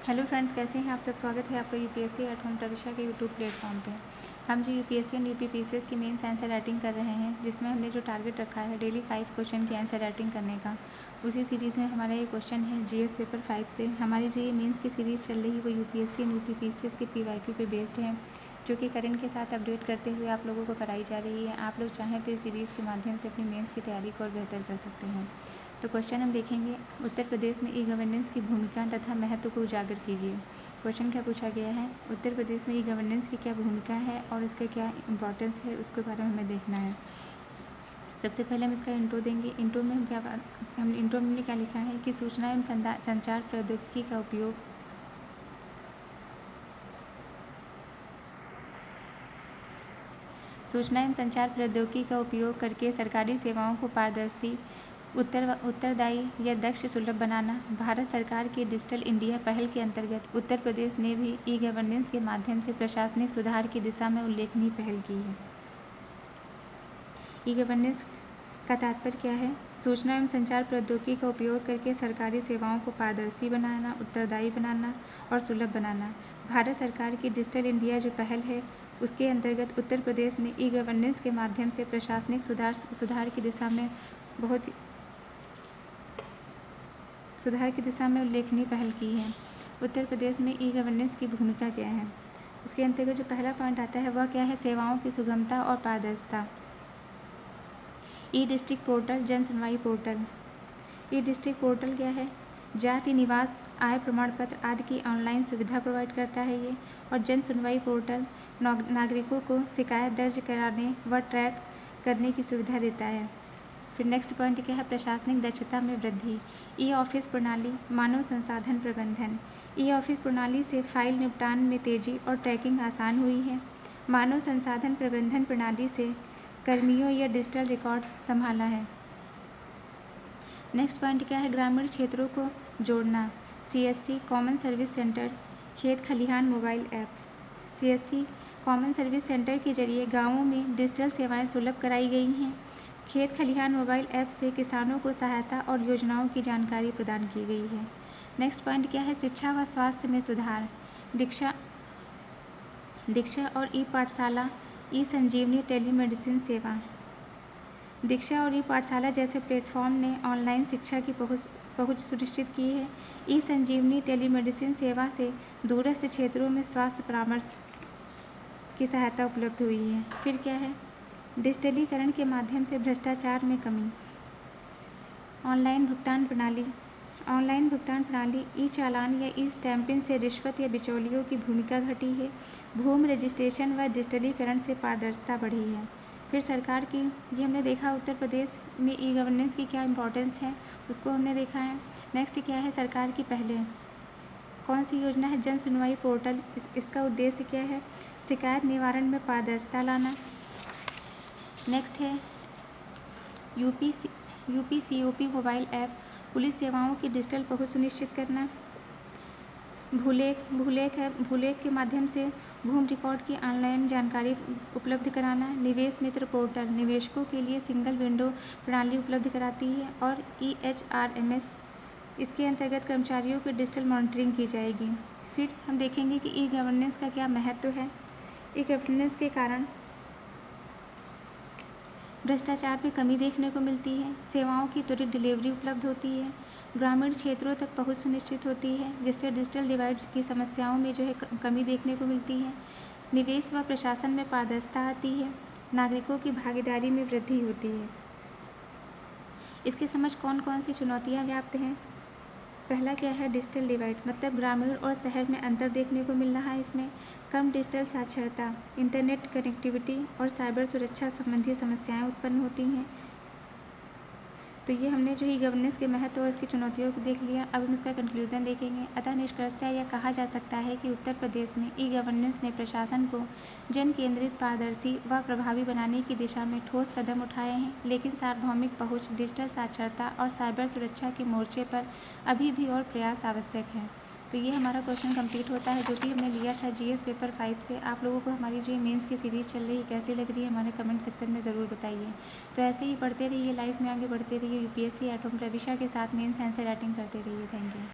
Hello friends, कैसे हैं आप सब। स्वागत है आपका यूपीएससी एट होम प्रविशा के यूट्यूब प्लेटफॉर्म पे। हम जो यूपीएससी एंड यूपीपीसीएस की मेंस आंसर राइटिंग कर रहे हैं, जिसमें हमने जो टारगेट रखा है डेली 5 क्वेश्चन की आंसर राइटिंग करने का, उसी सीरीज़ में हमारा ये क्वेश्चन है जीएस पेपर 5 से। हमारी जो ये मेंस की सीरीज़ चल रही है वो यूपीएससी एंड यूपीपीसीएस के पीवाईक्यू पे बेस्ड है, जो कि करंट के साथ अपडेट करते हुए आप लोगों को कराई जा रही है। आप लोग चाहें तो इस सीरीज़ के माध्यम से अपनी मेंस की तैयारी को और बेहतर कर सकते हैं। तो क्वेश्चन हम देखेंगे, उत्तर प्रदेश में ई गवर्नेंस की भूमिका तथा महत्व को उजागर कीजिए। क्वेश्चन क्या पूछा गया है, उत्तर प्रदेश में ई गवर्नेंस की क्या भूमिका है और इसका क्या इंपॉर्टेंस है, उसके बारे में हमें देखना है। सबसे पहले हम इसका इंट्रो देंगे। इंट्रो में हमने क्या लिखा है कि सूचना एवं संचार प्रौद्योगिकी का उपयोग करके सरकारी सेवाओं को पारदर्शी, उत्तरदायी या दक्ष सुलभ बनाना। भारत सरकार की डिजिटल इंडिया पहल के अंतर्गत उत्तर प्रदेश ने भी ई गवर्नेंस के माध्यम से प्रशासनिक सुधार की दिशा में उल्लेखनीय पहल की है। ई गवर्नेंस का तात्पर्य क्या है? सूचना एवं संचार प्रौद्योगिकी का उपयोग करके सरकारी सेवाओं को पारदर्शी बनाना, उत्तरदायी बनाना और सुलभ बनाना। भारत सरकार की डिजिटल इंडिया जो पहल है, उसके अंतर्गत उत्तर प्रदेश ने ई गवर्नेंस के माध्यम से प्रशासनिक सुधार की दिशा में उल्लेखनीय पहल की है। उत्तर प्रदेश में ई गवर्नेंस की भूमिका क्या है? इसके अंतर्गत जो पहला पॉइंट आता है वह क्या है? सेवाओं की सुगमता और पारदर्शिता। ई डिस्ट्रिक्ट पोर्टल, जन सुनवाई पोर्टल। ई डिस्ट्रिक्ट पोर्टल क्या है? जाति, निवास, आय प्रमाण पत्र आदि की ऑनलाइन सुविधा प्रोवाइड करता है ये। और जन सुनवाई पोर्टल नागरिकों को शिकायत दर्ज कराने व ट्रैक करने की सुविधा देता है। फिर नेक्स्ट पॉइंट क्या है? प्रशासनिक दक्षता में वृद्धि। ई ऑफिस प्रणाली, मानव संसाधन प्रबंधन। ई ऑफिस प्रणाली से फाइल निपटान में तेजी और ट्रैकिंग आसान हुई है। मानव संसाधन प्रबंधन प्रणाली से कर्मियों या डिजिटल रिकॉर्ड संभाला है। नेक्स्ट पॉइंट क्या है? ग्रामीण क्षेत्रों को जोड़ना। सीएससी कॉमन सर्विस सेंटर, खेत खलिहान mobile app. CSC common service centre के जरिए गाँवों में डिजिटल सेवाएं सुलभ कराई गई हैं। खेत खलिहान मोबाइल ऐप से किसानों को सहायता और योजनाओं की जानकारी प्रदान की गई है। नेक्स्ट पॉइंट क्या है? शिक्षा व स्वास्थ्य में सुधार। दीक्षा और ई पाठशाला, ई संजीवनी टेलीमेडिसिन सेवा। दीक्षा और ई पाठशाला जैसे प्लेटफॉर्म ने ऑनलाइन शिक्षा की पहुंच सुनिश्चित की है। ई संजीवनी टेलीमेडिसिन सेवा से दूरस्थ क्षेत्रों में स्वास्थ्य परामर्श की सहायता उपलब्ध हुई है। फिर क्या है? डिजिटलीकरण के माध्यम से भ्रष्टाचार में कमी। ऑनलाइन भुगतान प्रणाली, ई चालान या ई स्टैंपिंग से रिश्वत या बिचौलियों की भूमिका घटी है। भूमि रजिस्ट्रेशन व डिजिटलीकरण से पारदर्शिता बढ़ी है। फिर सरकार की, ये हमने देखा उत्तर प्रदेश में ई गवर्नेंस की क्या इंपॉर्टेंस है, उसको हमने देखा है। नेक्स्ट क्या है? सरकार की पहलें। कौन सी योजना है? जन सुनवाई पोर्टल। इसका उद्देश्य क्या है? शिकायत निवारण में पारदर्शिता लाना। नेक्स्ट है यूपीसीओपी मोबाइल ऐप, पुलिस सेवाओं की डिजिटल पहुंच सुनिश्चित करना। भूलेख के माध्यम से भूमि रिकॉर्ड की ऑनलाइन जानकारी उपलब्ध कराना। निवेश मित्र पोर्टल निवेशकों के लिए सिंगल विंडो प्रणाली उपलब्ध कराती है। और EHRMS, इसके अंतर्गत कर्मचारियों की डिजिटल मॉनिटरिंग की जाएगी। फिर हम देखेंगे कि ई गवर्नेंस का क्या महत्व है। ई गवर्नेंस के कारण भ्रष्टाचार में कमी देखने को मिलती है। सेवाओं की त्वरित डिलीवरी उपलब्ध होती है। ग्रामीण क्षेत्रों तक पहुंच सुनिश्चित होती है, जिससे डिजिटल डिवाइड की समस्याओं में जो है कमी देखने को मिलती है। निवेश व प्रशासन में पारदर्शिता आती है। नागरिकों की भागीदारी में वृद्धि होती है। इसकी समझ कौन कौन सी चुनौतियाँ व्याप्त हैं? पहला क्या है? डिजिटल डिवाइड, मतलब ग्रामीण और शहर में अंतर देखने को मिल रहा है। इसमें कम डिजिटल साक्षरता, इंटरनेट कनेक्टिविटी और साइबर सुरक्षा संबंधी समस्याएं उत्पन्न होती हैं। तो ये हमने जो ई गवर्नेंस के महत्व और इसकी चुनौतियों को देख लिया। अब हम इसका कंक्लूजन देखेंगे। अतः निष्कर्षतः यह कहा जा सकता है कि उत्तर प्रदेश में ई गवर्नेंस ने प्रशासन को जन केंद्रित, पारदर्शी व प्रभावी बनाने की दिशा में ठोस कदम उठाए हैं, लेकिन सार्वभौमिक पहुंच, डिजिटल साक्षरता और साइबर सुरक्षा के मोर्चे पर अभी भी और प्रयास आवश्यक है। तो ये हमारा क्वेश्चन कंप्लीट होता है, जो कि हमने लिया था जीएस पेपर 5 से। आप लोगों को हमारी जो मेंस की सीरीज़ चल रही है कैसी लग रही है, हमारे कमेंट सेक्शन में ज़रूर बताइए। तो ऐसे ही पढ़ते रहिए, लाइफ में आगे बढ़ते रहिए। यूपीएससी एट होम प्रविशा के साथ मेंस आंसर राइटिंग करते रहिए। Thank you.